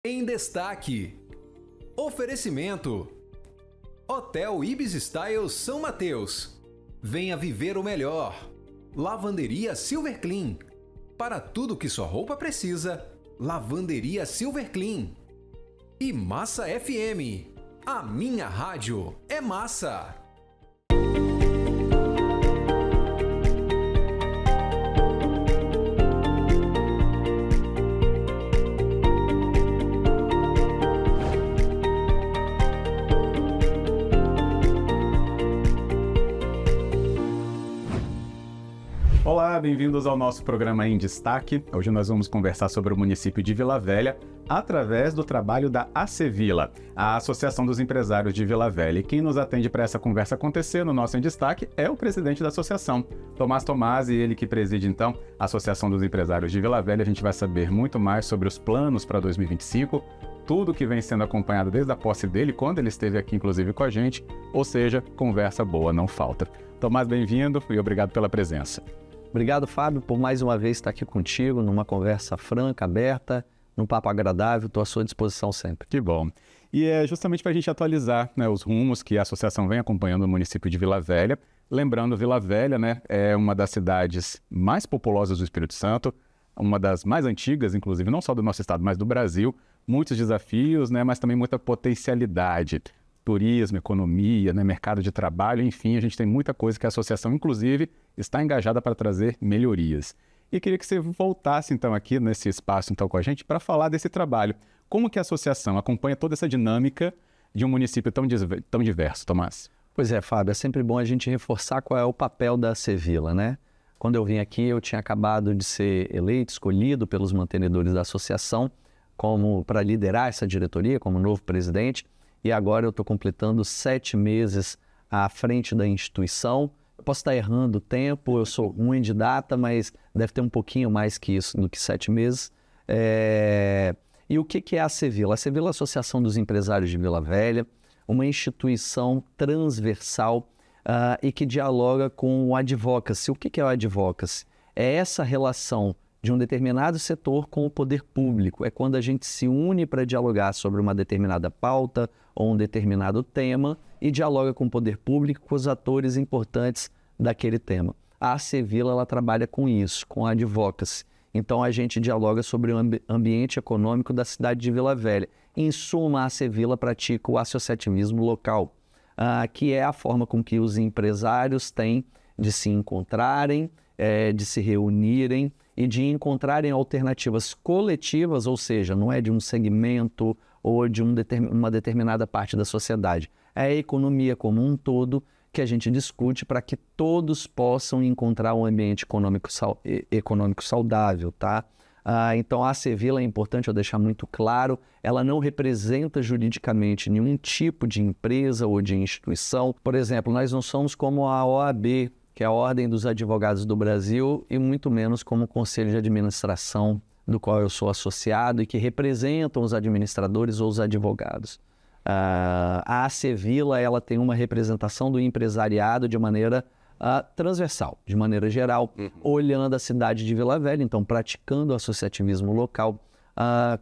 Em destaque, oferecimento Hotel Ibis Style São Mateus. Venha viver o melhor. Lavanderia Silver Clean. Para tudo que sua roupa precisa, Lavanderia Silver Clean. E Massa FM. A minha rádio é massa. Olá, bem-vindos ao nosso programa Em Destaque. Hoje nós vamos conversar sobre o município de Vila Velha através do trabalho da ACVila, a Associação dos Empresários de Vila Velha. E quem nos atende para essa conversa acontecer no nosso Em Destaque é o presidente da associação, Tomás Tomasi, ele que preside então a Associação dos Empresários de Vila Velha. A gente vai saber muito mais sobre os planos para 2025, tudo que vem sendo acompanhado desde a posse dele, quando ele esteve aqui inclusive com a gente, ou seja, conversa boa não falta. Tomás, bem-vindo e obrigado pela presença. Obrigado, Fábio, por mais uma vez estar aqui contigo, numa conversa franca, aberta, num papo agradável. Estou à sua disposição sempre. Que bom. E é justamente para a gente atualizar, né, os rumos que a associação vem acompanhando no município de Vila Velha. Lembrando, Vila Velha, né, é uma das cidades mais populosas do Espírito Santo, uma das mais antigas, inclusive, não só do nosso estado, mas do Brasil. Muitos desafios, né, mas também muita potencialidade. Turismo, economia, né, mercado de trabalho, enfim, a gente tem muita coisa que a associação, inclusive, está engajada para trazer melhorias. E queria que você voltasse, então, aqui nesse espaço então, com a gente para falar desse trabalho. Como que a associação acompanha toda essa dinâmica de um município tão diverso, Tomás? Pois é, Fábio, é sempre bom a gente reforçar qual é o papel da ACVila, né? Quando eu vim aqui, eu tinha acabado de ser eleito, escolhido pelos mantenedores da associação como para liderar essa diretoria, como novo presidente. E agora eu estou completando 7 meses à frente da instituição. Eu posso estar errando o tempo, eu sou ruim de data, mas deve ter um pouquinho mais que isso, do que 7 meses. E o que é a ACVila? A ACVila é a Associação dos Empresários de Vila Velha, uma instituição transversal e que dialoga com o advocacy. O que é o advocacy? É essa relação de um determinado setor com o poder público. É quando a gente se une para dialogar sobre uma determinada pauta ou um determinado tema e dialoga com o poder público, com os atores importantes daquele tema. A ACVila, ela trabalha com isso, com a advocacy. Então, a gente dialoga sobre o ambiente econômico da cidade de Vila Velha. Em suma, a ACVila pratica o associativismo local, que é a forma com que os empresários têm de se encontrarem, de se reunirem e de encontrarem alternativas coletivas, ou seja, não é de um segmento ou de uma determinada parte da sociedade. É a economia como um todo que a gente discute para que todos possam encontrar um ambiente econômico saudável, tá? Então a ACVila, é importante eu deixar muito claro, ela não representa juridicamente nenhum tipo de empresa ou de instituição. Por exemplo, nós não somos como a OAB, que é a Ordem dos Advogados do Brasil, e muito menos como o Conselho de Administração, do qual eu sou associado e que representam os administradores ou os advogados. A ACVila, ela tem uma representação do empresariado de maneira transversal, de maneira geral, olhando a cidade de Vila Velha, então praticando o associativismo local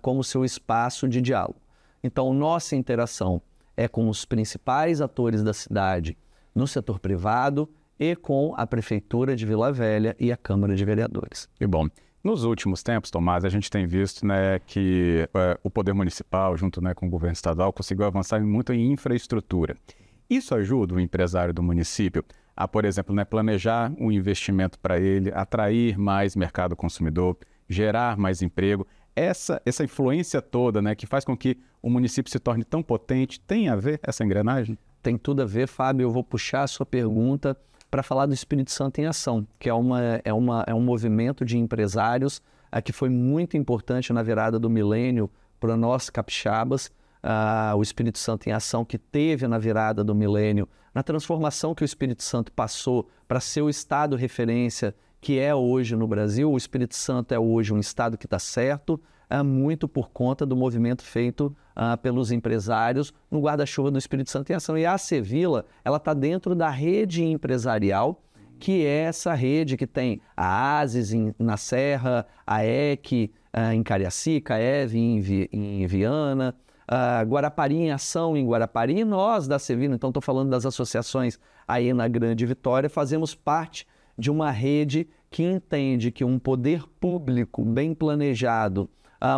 como seu espaço de diálogo. Então, nossa interação é com os principais atores da cidade no setor privado e com a Prefeitura de Vila Velha e a Câmara de Vereadores. E bom, nos últimos tempos, Tomás, a gente tem visto, né, que o Poder Municipal, junto, né, com o Governo Estadual, conseguiu avançar muito em infraestrutura. Isso ajuda o empresário do município a, por exemplo, né, planejar um investimento para ele, atrair mais mercado consumidor, gerar mais emprego. Essa influência toda, né, que faz com que o município se torne tão potente, tem a ver essa engrenagem? Tem tudo a ver, Fábio. Eu vou puxar a sua pergunta para falar do Espírito Santo em Ação, que é um movimento de empresários que foi muito importante na virada do milênio para nós capixabas. O Espírito Santo em Ação, que teve na virada do milênio, na transformação que o Espírito Santo passou para ser o estado referência que é hoje no Brasil. O Espírito Santo é hoje um estado que está certo, muito por conta do movimento feito pelos empresários no guarda-chuva do Espírito Santo em Ação. E a ACVila, ela está dentro da rede empresarial, que é essa rede que tem a ASES na Serra, a EC em Cariacica, EVE em Viana, Guarapari em Ação em Guarapari, e nós da Cevila, então estou falando das associações aí na Grande Vitória, fazemos parte de uma rede que entende que um poder público bem planejado,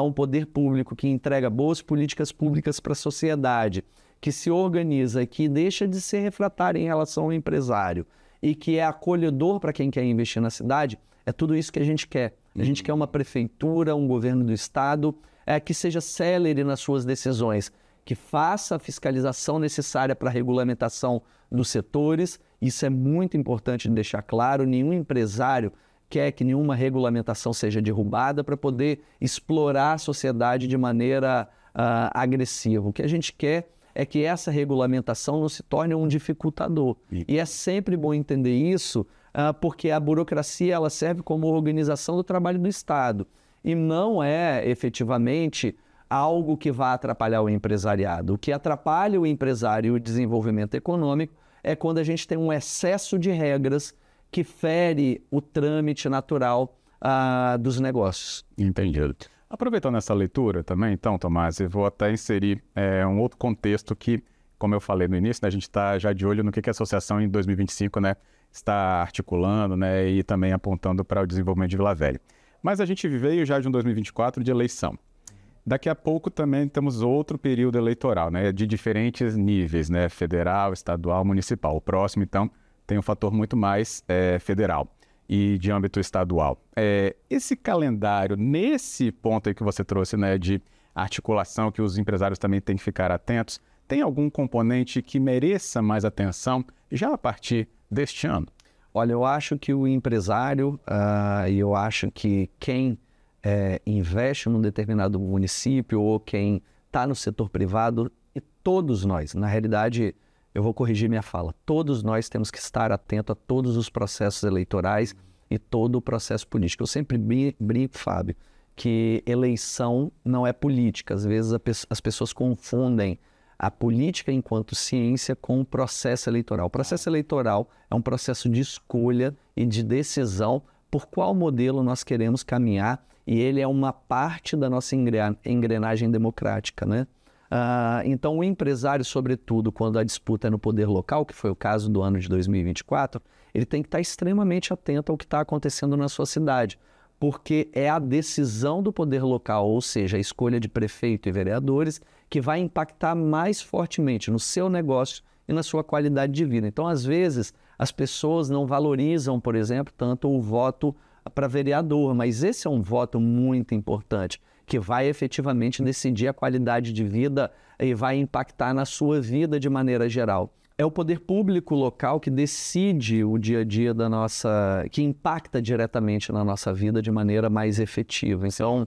um poder público que entrega boas políticas públicas para a sociedade, que se organiza e que deixa de ser refratário em relação ao empresário e que é acolhedor para quem quer investir na cidade, é tudo isso que a gente quer. A gente quer uma prefeitura, um governo do estado que seja célere nas suas decisões, que faça a fiscalização necessária para a regulamentação dos setores. Isso é muito importante de deixar claro. Nenhum empresário quer que nenhuma regulamentação seja derrubada para poder explorar a sociedade de maneira agressiva. O que a gente quer é que essa regulamentação não se torne um dificultador. E é sempre bom entender isso, porque a burocracia ela serve como organização do trabalho do Estado e não é efetivamente algo que vá atrapalhar o empresariado. O que atrapalha o empresário e o desenvolvimento econômico é quando a gente tem um excesso de regras que fere o trâmite natural dos negócios. Entendido. Aproveitando essa leitura também, então, Tomás, eu vou até inserir um outro contexto que, como eu falei no início, né, a gente está já de olho no que a associação em 2025 né, está articulando né, e também apontando para o desenvolvimento de Vila Velha. Mas a gente veio já de um 2024 de eleição. Daqui a pouco também temos outro período eleitoral, né, de diferentes níveis, né, federal, estadual, municipal. O próximo, então, tem um fator muito mais federal e de âmbito estadual. Esse calendário, nesse ponto aí que você trouxe, né, de articulação, que os empresários também têm que ficar atentos, tem algum componente que mereça mais atenção já a partir deste ano? Olha, eu acho que o empresário, e eu acho que quem investe num determinado município ou quem está no setor privado, e todos nós, na realidade, eu vou corrigir minha fala, todos nós temos que estar atentos a todos os processos eleitorais e todo o processo político. Eu sempre brinco, Fábio, que eleição não é política. Às vezes as pessoas confundem a política enquanto ciência com o processo eleitoral. O processo eleitoral é um processo de escolha e de decisão por qual modelo nós queremos caminhar, e ele é uma parte da nossa engrenagem democrática, né? Então, o empresário, sobretudo, quando a disputa é no poder local, que foi o caso do ano de 2024, ele tem que estar extremamente atento ao que está acontecendo na sua cidade, porque é a decisão do poder local, ou seja, a escolha de prefeito e vereadores, que vai impactar mais fortemente no seu negócio e na sua qualidade de vida. Então, às vezes, as pessoas não valorizam, por exemplo, tanto o voto para vereador, mas esse é um voto muito importante, que vai efetivamente decidir a qualidade de vida e vai impactar na sua vida de maneira geral. É o poder público local que decide o dia a dia da nossa, que impacta diretamente na nossa vida de maneira mais efetiva. Então,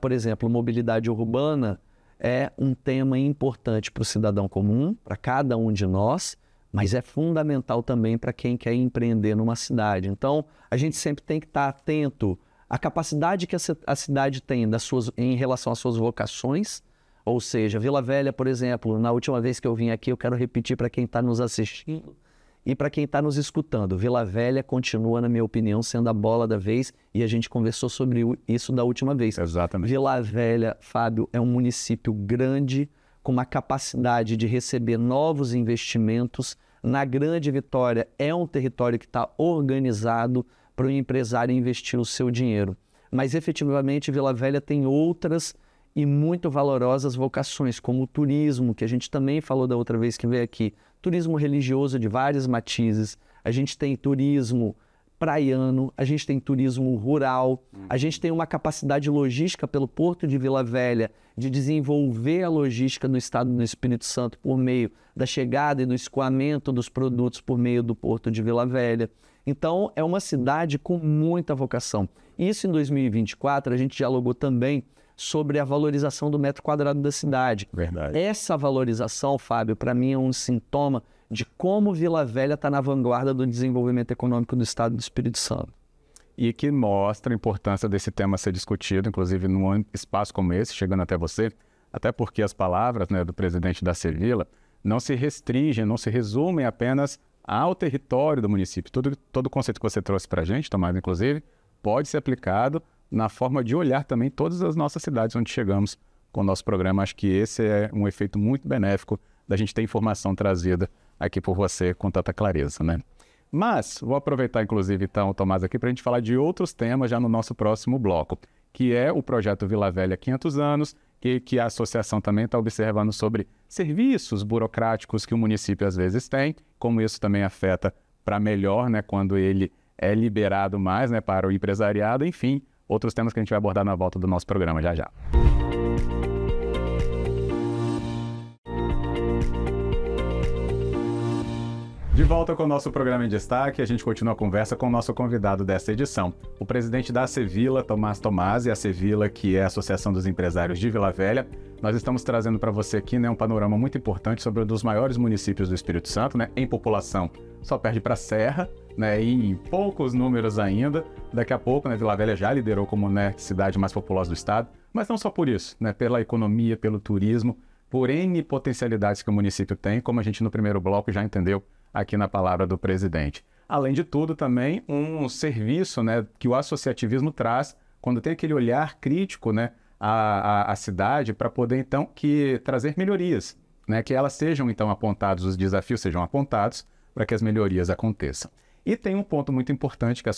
por exemplo, mobilidade urbana é um tema importante para o cidadão comum, para cada um de nós, mas é fundamental também para quem quer empreender numa cidade. Então, a gente sempre tem que estar atento à capacidade que a cidade tem em relação às suas vocações. Ou seja, Vila Velha, por exemplo, na última vez que eu vim aqui, eu quero repetir para quem está nos assistindo e para quem está nos escutando. Vila Velha continua, na minha opinião, sendo a bola da vez, e a gente conversou sobre isso da última vez. Exatamente. Vila Velha, Fábio, é um município grande, com uma capacidade de receber novos investimentos. Na Grande Vitória, é um território que está organizado para o empresário investir o seu dinheiro. Mas, efetivamente, Vila Velha tem outras e muito valorosas vocações, como o turismo, que a gente também falou da outra vez que veio aqui. Turismo religioso de vários matizes, a gente tem turismo praiano, a gente tem turismo rural, a gente tem uma capacidade logística pelo Porto de Vila Velha de desenvolver a logística no estado do Espírito Santo por meio da chegada e do escoamento dos produtos por meio do Porto de Vila Velha. Então, é uma cidade com muita vocação. Isso em 2024, a gente dialogou também sobre a valorização do metro quadrado da cidade. Verdade. Essa valorização, Fábio, para mim é um sintoma de como Vila Velha está na vanguarda do desenvolvimento econômico do estado do Espírito Santo. E que mostra a importância desse tema ser discutido, inclusive num espaço como esse, chegando até você, até porque as palavras, né, do presidente da Cevila não se restringem, não se resumem apenas ao território do município. Todo o conceito que você trouxe para a gente, Tomás, inclusive, pode ser aplicado na forma de olhar também todas as nossas cidades onde chegamos com o nosso programa. Acho que esse é um efeito muito benéfico da gente ter informação trazida aqui por você com tanta clareza, né? Mas vou aproveitar, inclusive, então, Tomás, aqui para a gente falar de outros temas já no nosso próximo bloco, que é o projeto Vila Velha 500 anos, que a associação também está observando sobre serviços burocráticos que o município às vezes tem, como isso também afeta para melhor, né, quando ele é liberado mais, né, para o empresariado, enfim, outros temas que a gente vai abordar na volta do nosso programa já já. De volta com o nosso programa em destaque, a gente continua a conversa com o nosso convidado desta edição, o presidente da Acevila, Tomás Tomasi, a Acevila, que é a Associação dos Empresários de Vila Velha. Nós estamos trazendo para você aqui, né, um panorama muito importante sobre um dos maiores municípios do Espírito Santo, né, em população. Só perde para a Serra, né, e em poucos números ainda. Daqui a pouco, né, Vila Velha já liderou como, né, cidade mais populosa do estado, mas não só por isso, né, pela economia, pelo turismo, por N potencialidades que o município tem, como a gente no primeiro bloco já entendeu aqui na palavra do presidente. Além de tudo, também um serviço, né, que o associativismo traz quando tem aquele olhar crítico, né, à cidade para poder, então, trazer melhorias, né, que elas sejam, então, apontados, os desafios sejam apontados para que as melhorias aconteçam. E tem um ponto muito importante que a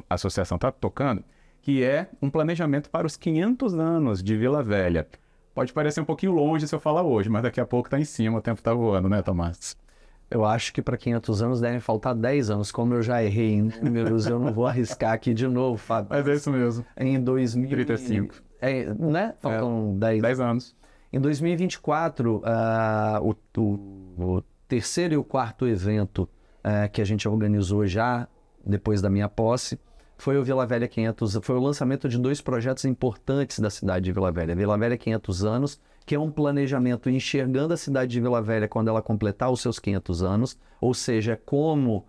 associação está tocando, que é um planejamento para os 500 anos de Vila Velha. Pode parecer um pouquinho longe se eu falar hoje, mas daqui a pouco está em cima, o tempo está voando, né, Tomás? Eu acho que para 500 anos devem faltar 10 anos. Como eu já errei em números, eu não vou arriscar aqui de novo, Fábio. Mas é isso mesmo. Em 2035. Né? Faltam 10 anos. Em 2024, o terceiro e o quarto evento que a gente organizou já, depois da minha posse, foi o Vila Velha 500, foi o lançamento de 2 projetos importantes da cidade de Vila Velha. Vila Velha 500 anos, que é um planejamento enxergando a cidade de Vila Velha quando ela completar os seus 500 anos, ou seja, como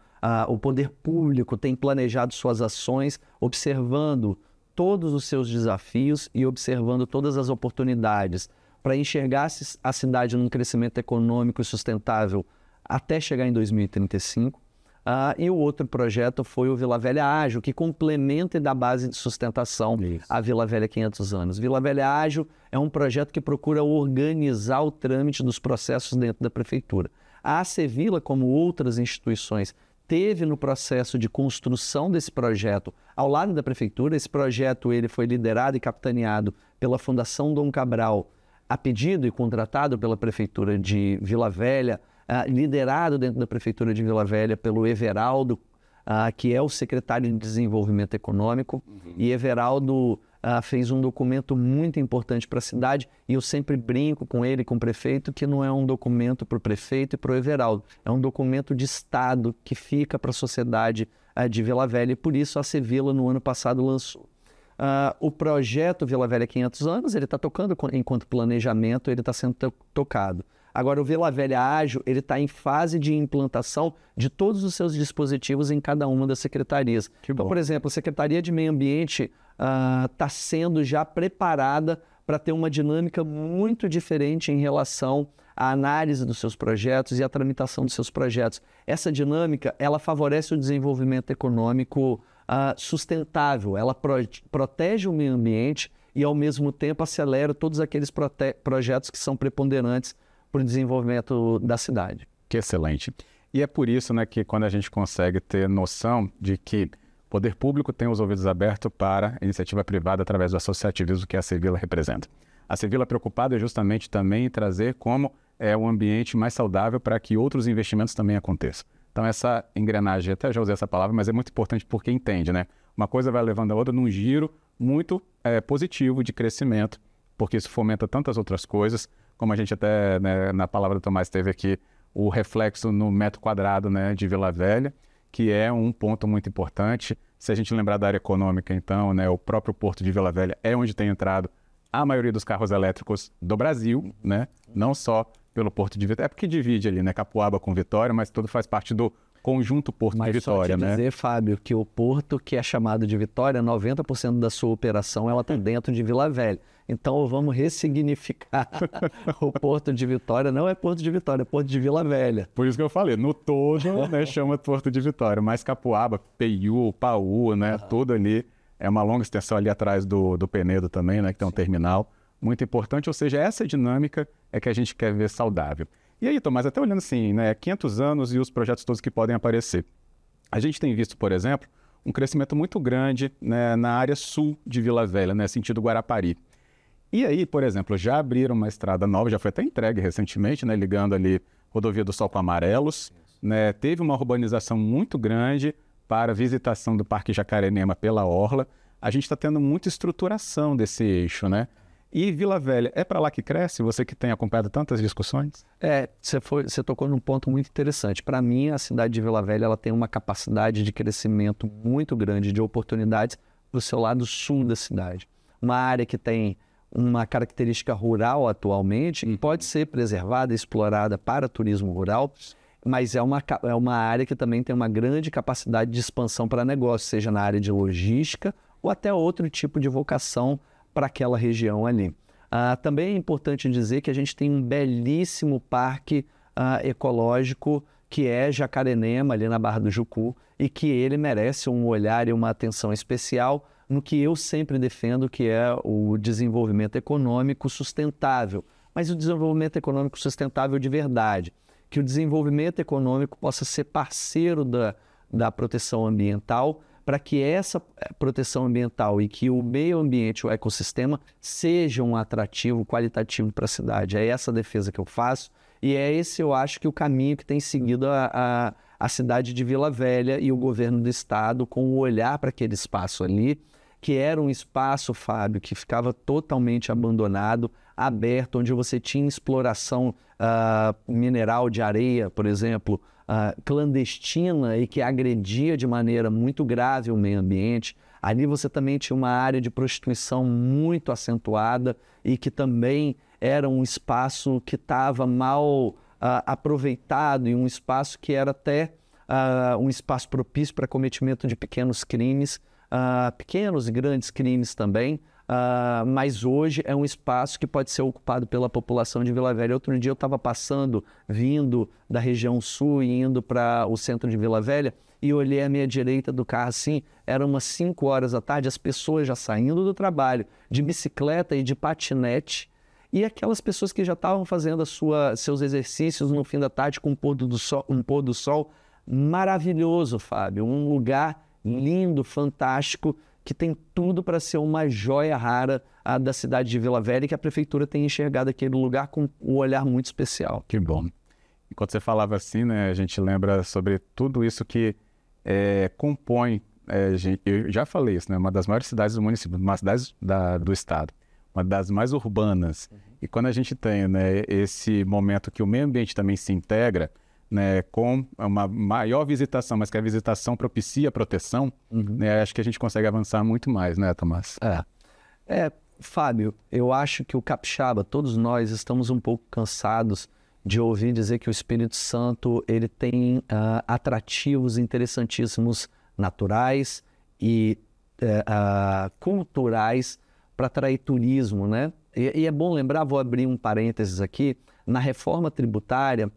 o poder público tem planejado suas ações, observando todos os seus desafios e observando todas as oportunidades para enxergar a cidade num crescimento econômico e sustentável até chegar em 2035. E o outro projeto foi o Vila Velha Ágil, que complementa e dá base de sustentação à Vila Velha 500 anos. Vila Velha Ágil é um projeto que procura organizar o trâmite dos processos dentro da prefeitura. A Acevila, como outras instituições, teve no processo de construção desse projeto ao lado da prefeitura. Esse projeto ele foi liderado e capitaneado pela Fundação Dom Cabral, a pedido e contratado pela prefeitura de Vila Velha, liderado dentro da Prefeitura de Vila Velha pelo Everaldo, que é o secretário de Desenvolvimento Econômico. E Everaldo fez um documento muito importante para a cidade, e eu sempre brinco com ele, com o prefeito, que não é um documento para o prefeito e para o Everaldo, é um documento de Estado que fica para a sociedade de Vila Velha, e por isso a Acevila no ano passado lançou. O projeto Vila Velha 500 anos, ele está tocando enquanto planejamento, ele está sendo tocado. Agora, o Vila Velha Ágil, ele está em fase de implantação de todos os seus dispositivos em cada uma das secretarias. Então, por exemplo, a Secretaria de Meio Ambiente está sendo já preparada para ter uma dinâmica muito diferente em relação à análise dos seus projetos e à tramitação dos seus projetos. Essa dinâmica, ela favorece o desenvolvimento econômico sustentável, ela protege o meio ambiente e, ao mesmo tempo, acelera todos aqueles projetos que são preponderantes para o desenvolvimento da cidade. Que excelente. E é por isso, né, que quando a gente consegue ter noção de que o poder público tem os ouvidos abertos para a iniciativa privada através do associativismo que a Acevila representa. A Acevila preocupada é justamente também em trazer como um ambiente mais saudável para que outros investimentos também aconteçam. Então essa engrenagem, até já usei essa palavra, mas é muito importante porque entende, né? Uma coisa vai levando a outra num giro muito positivo de crescimento, porque isso fomenta tantas outras coisas, como a gente até, né, na palavra do Tomás teve aqui, o reflexo no metro quadrado, né, de Vila Velha, que é um ponto muito importante. Se a gente lembrar da área econômica, então, né, o próprio Porto de Vila Velha é onde tem entrado a maioria dos carros elétricos do Brasil, né, não só pelo Porto de Vitória, é porque divide ali, né, Capuaba com Vitória, mas tudo faz parte do conjunto Porto de Vitória, né? Mas só te dizer, Fábio, que o Porto, que é chamado de Vitória, 90% da sua operação, ela está dentro de Vila Velha. Então, vamos ressignificar o Porto de Vitória. Não é Porto de Vitória, é Porto de Vila Velha. Por isso que eu falei, no todo, né, chama Porto de Vitória, mas Capuaba, Peiú, Paú, né, tudo ali É uma longa extensão ali atrás do Penedo também, né, que tem um terminal muito importante. Ou seja, essa dinâmica é que a gente quer ver saudável. E aí, Tomás, até olhando assim, né, 500 anos e os projetos todos que podem aparecer. A gente tem visto, por exemplo, um crescimento muito grande, né, na área sul de Vila Velha, né, sentido Guarapari. E aí, por exemplo, já abriram uma estrada nova, já foi até entregue recentemente, né, ligando ali Rodovia do Sol com Amarelos. Né, teve uma urbanização muito grande para a visitação do Parque Jacarenema pela Orla. A gente está tendo muita estruturação desse eixo, né? E Vila Velha, é para lá que cresce? Você que tem acompanhado tantas discussões? Você tocou num ponto muito interessante. Para mim, a cidade de Vila Velha ela tem uma capacidade de crescimento muito grande, de oportunidades para o seu lado sul da cidade. Uma área que tem uma característica rural atualmente, que pode ser preservada e explorada para turismo rural, mas é uma área que também tem uma grande capacidade de expansão para negócio, seja na área de logística ou até outro tipo de vocação para aquela região ali. Também é importante dizer que a gente tem um belíssimo parque ecológico que é Jacarenema, ali na Barra do Jucu, e que ele merece um olhar e uma atenção especial no que eu sempre defendo, que é o desenvolvimento econômico sustentável. Mas o desenvolvimento econômico sustentável de verdade. Que o desenvolvimento econômico possa ser parceiro da proteção ambiental, para que essa proteção ambiental e que o meio ambiente, o ecossistema, seja um atrativo qualitativo para a cidade. É essa a defesa que eu faço e é esse, eu acho, que o caminho que tem seguido a cidade de Vila Velha e o governo do estado com o olhar para aquele espaço ali, que era um espaço, Fábio, que ficava totalmente abandonado, aberto, onde você tinha exploração mineral de areia, por exemplo, clandestina e que agredia de maneira muito grave o meio ambiente. Ali você também tinha uma área de prostituição muito acentuada e que também era um espaço que estava mal aproveitado e um espaço que era até um espaço propício para cometimento de pequenos crimes, pequenos e grandes crimes também, mas hoje é um espaço que pode ser ocupado pela população de Vila Velha. Outro dia eu estava vindo da região sul e indo para o centro de Vila Velha e olhei à minha direita do carro assim, eram umas 5 horas da tarde, as pessoas já saindo do trabalho, de bicicleta e de patinete, e aquelas pessoas que já estavam fazendo seus exercícios no fim da tarde com um pôr do sol maravilhoso, Fábio, um lugar lindo, fantástico, que tem tudo para ser uma joia rara da cidade de Vila Velha e que a prefeitura tem enxergado aquele lugar com um olhar muito especial. Que bom. Enquanto você falava assim, né, a gente lembra sobre tudo isso que compõe, eu já falei isso, né, uma das maiores cidades do município, uma cidade do estado, uma das mais urbanas. E quando a gente tem, né, esse momento que o meio ambiente também se integra, né, com uma maior visitação, mas que a visitação propicia a proteção, né, acho que a gente consegue avançar muito mais, né, Tomás? Fábio, eu acho que o capixaba, todos nós estamos um pouco cansados de ouvir dizer que o Espírito Santo ele tem atrativos interessantíssimos naturais e culturais para atrair turismo, né? E é bom lembrar, vou abrir um parênteses aqui, na reforma tributária,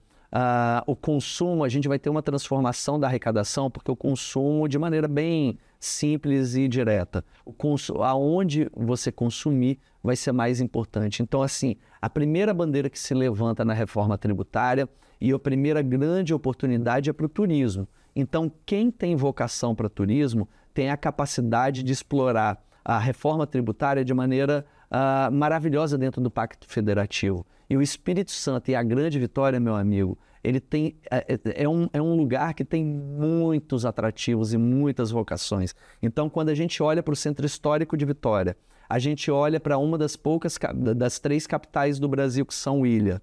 o consumo, a gente vai ter uma transformação da arrecadação, porque o consumo, de maneira bem simples e direta, aonde você consumir vai ser mais importante. Então, assim, a primeira bandeira que se levanta na reforma tributária e a primeira grande oportunidade é para o turismo. Então, quem tem vocação para turismo tem a capacidade de explorar a reforma tributária de maneira maravilhosa dentro do Pacto Federativo. E o Espírito Santo e a Grande Vitória, meu amigo, ele tem, é um lugar que tem muitos atrativos e muitas vocações. Então, quando a gente olha para o Centro Histórico de Vitória, a gente olha para uma das 3 capitais do Brasil, que são ilha,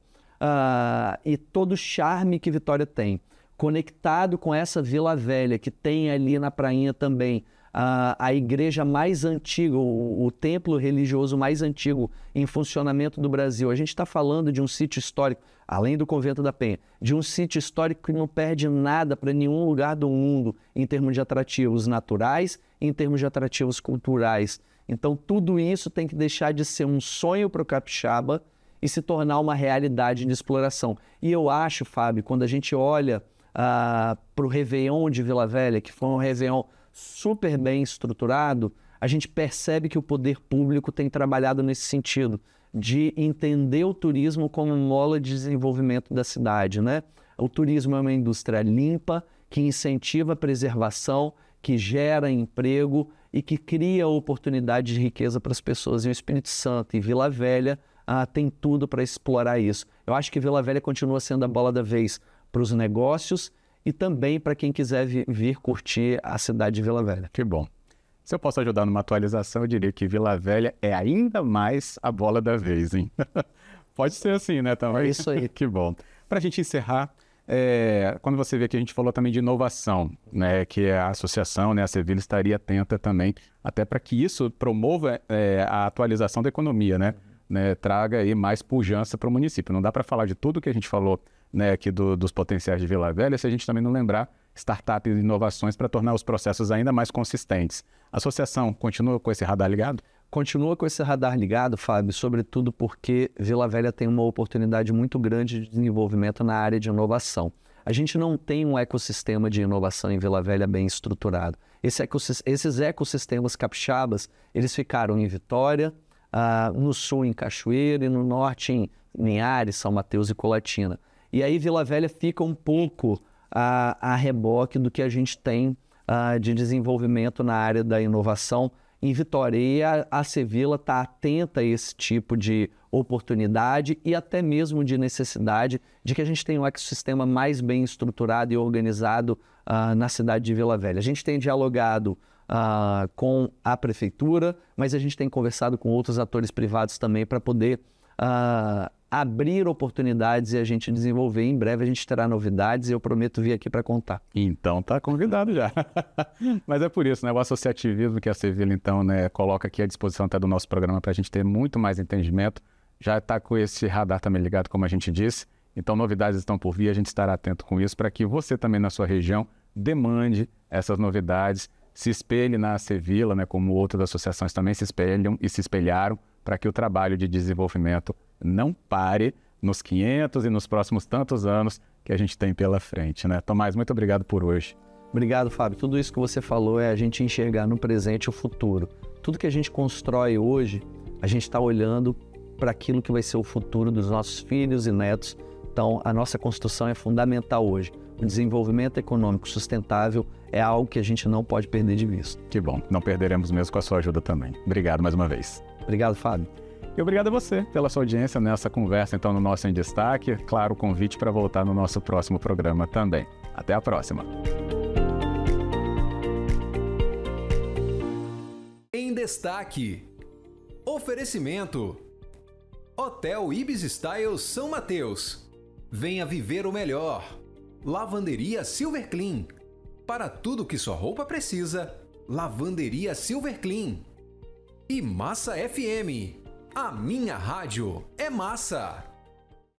e todo o charme que Vitória tem, conectado com essa Vila Velha, que tem ali na prainha também, a igreja mais antiga, o templo religioso mais antigo em funcionamento do Brasil. A gente está falando de um sítio histórico, além do Convento da Penha, de um sítio histórico que não perde nada para nenhum lugar do mundo em termos de atrativos naturais e em termos de atrativos culturais. Então, tudo isso tem que deixar de ser um sonho para o capixaba e se tornar uma realidade de exploração. E eu acho, Fábio, quando a gente olha para o Réveillon de Vila Velha, que foi um Réveillon super bem estruturado, a gente percebe que o poder público tem trabalhado nesse sentido, de entender o turismo como mola de desenvolvimento da cidade, né? O turismo é uma indústria limpa, que incentiva a preservação, que gera emprego e que cria oportunidade de riqueza para as pessoas. E o Espírito Santo e Vila Velha tem tudo para explorar isso. Eu acho que Vila Velha continua sendo a bola da vez para os negócios e também para quem quiser vir curtir a cidade de Vila Velha. Que bom. Se eu posso ajudar numa atualização, eu diria que Vila Velha é ainda mais a bola da vez, hein? Pode ser assim, né, também? É isso aí. Que bom. Para a gente encerrar, quando você vê que a gente falou também de inovação, né, que a associação, né, a Cevila estaria atenta também, até para que isso promova a atualização da economia, né? Traga aí mais pujança para o município. Não dá para falar de tudo que a gente falou, né, aqui dos potenciais de Vila Velha se a gente também não lembrar startups e inovações para tornar os processos ainda mais consistentes. A associação continua com esse radar ligado? Continua com esse radar ligado, Fábio, sobretudo porque Vila Velha tem uma oportunidade muito grande de desenvolvimento na área de inovação. A gente não tem um ecossistema de inovação em Vila Velha bem estruturado. Esses ecossistemas capixabas, eles ficaram em Vitória, no sul em Cachoeira e no norte em Linhares, São Mateus e Colatina. E aí Vila Velha fica um pouco a reboque do que a gente tem de desenvolvimento na área da inovação em Vitória. E a Cevila está atenta a esse tipo de oportunidade e até mesmo de necessidade de que a gente tenha um ecossistema mais bem estruturado e organizado na cidade de Vila Velha. A gente tem dialogado com a prefeitura, mas a gente tem conversado com outros atores privados também para poder abrir oportunidades e a gente desenvolver. Em breve a gente terá novidades e eu prometo vir aqui para contar. Então tá convidado já. Mas é por isso, né? O associativismo que a Cevila, então, né, coloca aqui à disposição até do nosso programa para a gente ter muito mais entendimento. Já está com esse radar também ligado, como a gente disse. Então novidades estão por vir, a gente estará atento com isso para que você também na sua região demande essas novidades, se espelhe na Cevila, né, como outras associações também se espelham e se espelharam, para que o trabalho de desenvolvimento não pare nos 500 e nos próximos tantos anos que a gente tem pela frente, né? Tomás, muito obrigado por hoje. Obrigado, Fábio. Tudo isso que você falou é a gente enxergar no presente o futuro. Tudo que a gente constrói hoje, a gente está olhando para aquilo que vai ser o futuro dos nossos filhos e netos. Então, a nossa construção é fundamental hoje. O desenvolvimento econômico sustentável é algo que a gente não pode perder de vista. Que bom, não perderemos mesmo com a sua ajuda também. Obrigado mais uma vez. Obrigado, Fábio. E obrigado a você pela sua audiência nessa conversa, então, no nosso Em Destaque. Claro, o convite para voltar no nosso próximo programa também. Até a próxima. Em Destaque. Oferecimento. Hotel Ibis Style São Mateus. Venha viver o melhor. Lavanderia Silver Clean. Para tudo que sua roupa precisa, Lavanderia Silver Clean. E Massa FM. A minha rádio é massa.